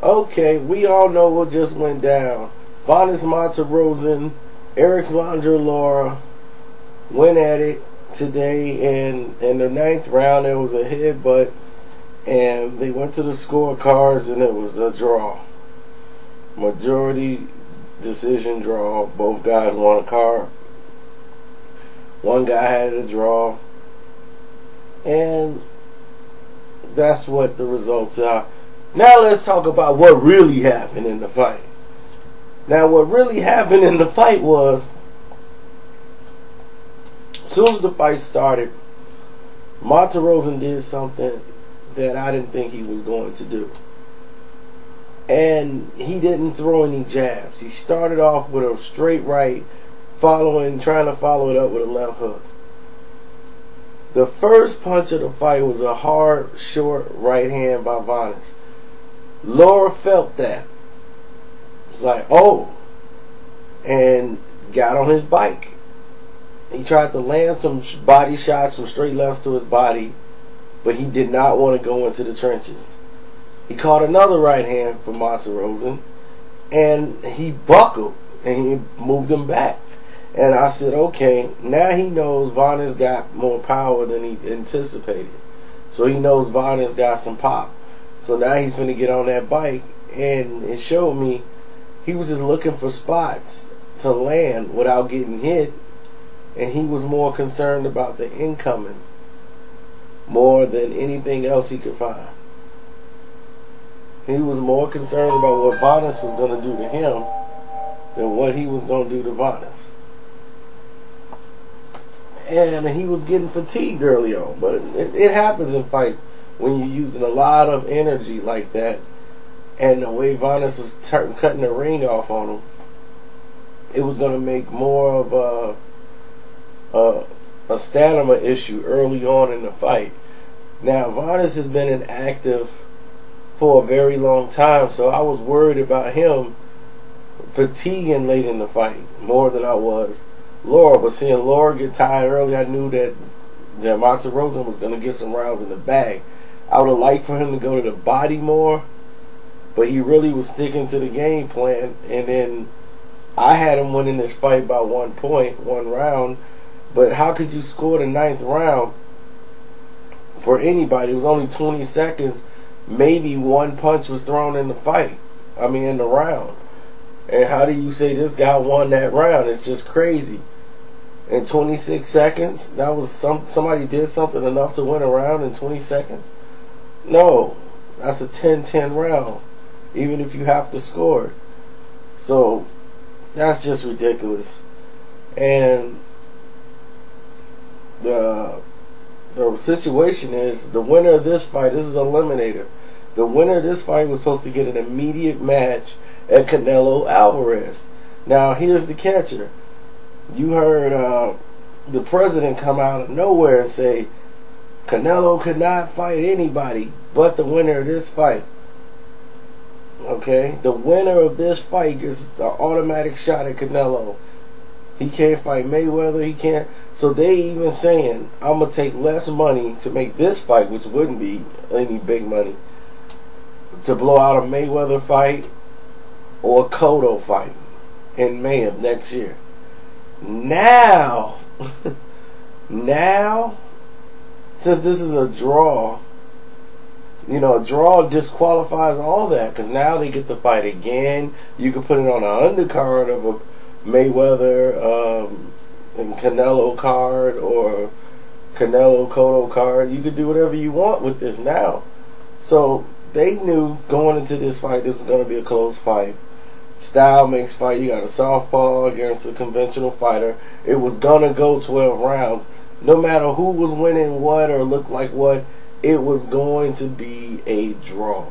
Okay, we all know what just went down. Vanes Monterosen, Alexandra Lara went at it today, and in the ninth round there was a headbutt, and they went to the scorecards, and it was a draw. Majority decision draw. Both guys won a card. One guy had a draw, and that's what the results are. Now let's talk about what really happened in the fight. Now what really happened in the fight was, as soon as the fight started, Monterosen did something that I didn't think he was going to do. And he didn't throw any jabs. He started off with a straight right, trying to follow it up with a left hook. The first punch of the fight was a hard, short right hand by Vanes. Lara felt that. It's like, oh, and got on his bike. He tried to land some body shots, some straight lefts to his body, but he did not want to go into the trenches. He caught another right hand from Monterosen, and he buckled, and he moved him back. And I said, okay, now he knows Vanes got more power than he anticipated. So he knows Vanes got some pop. So now he's going to get on that bike, and it showed me he was just looking for spots to land without getting hit, and he was more concerned about the incoming more than anything else he could find. He was more concerned about what Vanes was going to do to him than what he was going to do to Vanes. And he was getting fatigued early on, but it happens in fights when you're using a lot of energy like that. And the way Vanes was cutting the ring off on him, it was going to make more of a stamina issue early on in the fight. Now, Vanes has been inactive for a very long time, so I was worried about him fatiguing late in the fight more than I was Lara. But seeing Lara get tired early, I knew that Monterosen was going to get some rounds in the bag. I would have liked for him to go to the body more, but he really was sticking to the game plan. And then I had him winning this fight by 1 point, 1 round. But how could you score the 9th round for anybody? It was only 20 seconds. Maybe one punch was thrown in the fight. I mean, in the round. And how do you say this guy won that round? It's just crazy. In 26 seconds, that was somebody did something enough to win a round in 20 seconds? No, that's a 10-10 round, even if you have to score. So that's just ridiculous. And the situation is, the winner of this fight, this is an eliminator. The winner of this fight was supposed to get an immediate match at Canelo Alvarez. Now, here's the catcher. You heard the president come out of nowhere and say Canelo could not fight anybody but the winner of this fight. Okay? The winner of this fight gets the automatic shot at Canelo. He can't fight Mayweather. He can't. So they even saying, I'm going to take less money to make this fight, which wouldn't be any big money, to blow out a Mayweather fight or a Cotto fight in May of next year. Now, since this is a draw, you know, a draw disqualifies all that, because now they get to fight again. You can put it on an undercard of a Mayweather and Canelo card, or Canelo Cotto card. You could do whatever you want with this now. So they knew going into this fight, this is going to be a close fight. Style makes fight. You got a southpaw against a conventional fighter. It was going to go 12 rounds. No matter who was winning what or looked like what, it was going to be a draw.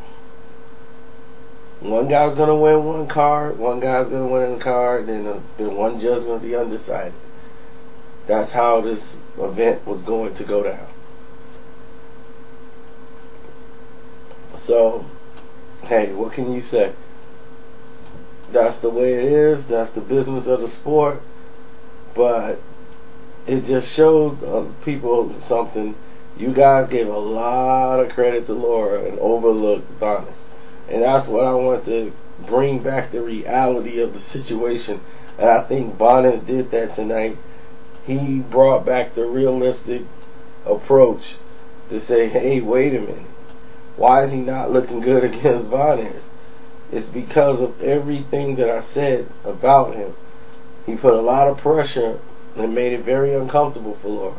One guy's going to win one card, one guy's going to win a card, then one judge is going to be undecided. That's how this event was going to go down. So, hey, what can you say? That's the way it is. That's the business of the sport. But it just showed people something. You guys gave a lot of credit to Lara and overlooked Vanes. And that's what I want to bring back, the reality of the situation. And I think Vanes did that tonight. He brought back the realistic approach to say, hey, wait a minute. Why is he not looking good against Vanes? It's because of everything that I said about him. He put a lot of pressure and made it very uncomfortable for Lara.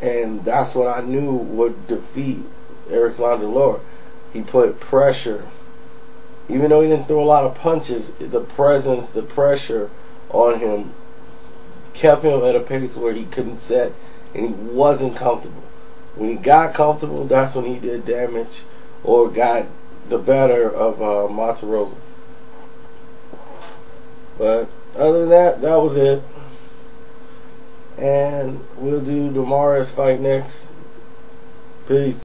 And that's what I knew would defeat Alexander Lara. He put pressure. Even though he didn't throw a lot of punches, the presence, the pressure on him kept him at a pace where he couldn't set, and he wasn't comfortable. When he got comfortable, that's when he did damage or got the better of Monterosa. But other than that, that was it. And we'll do tomorrow's fight next. Peace.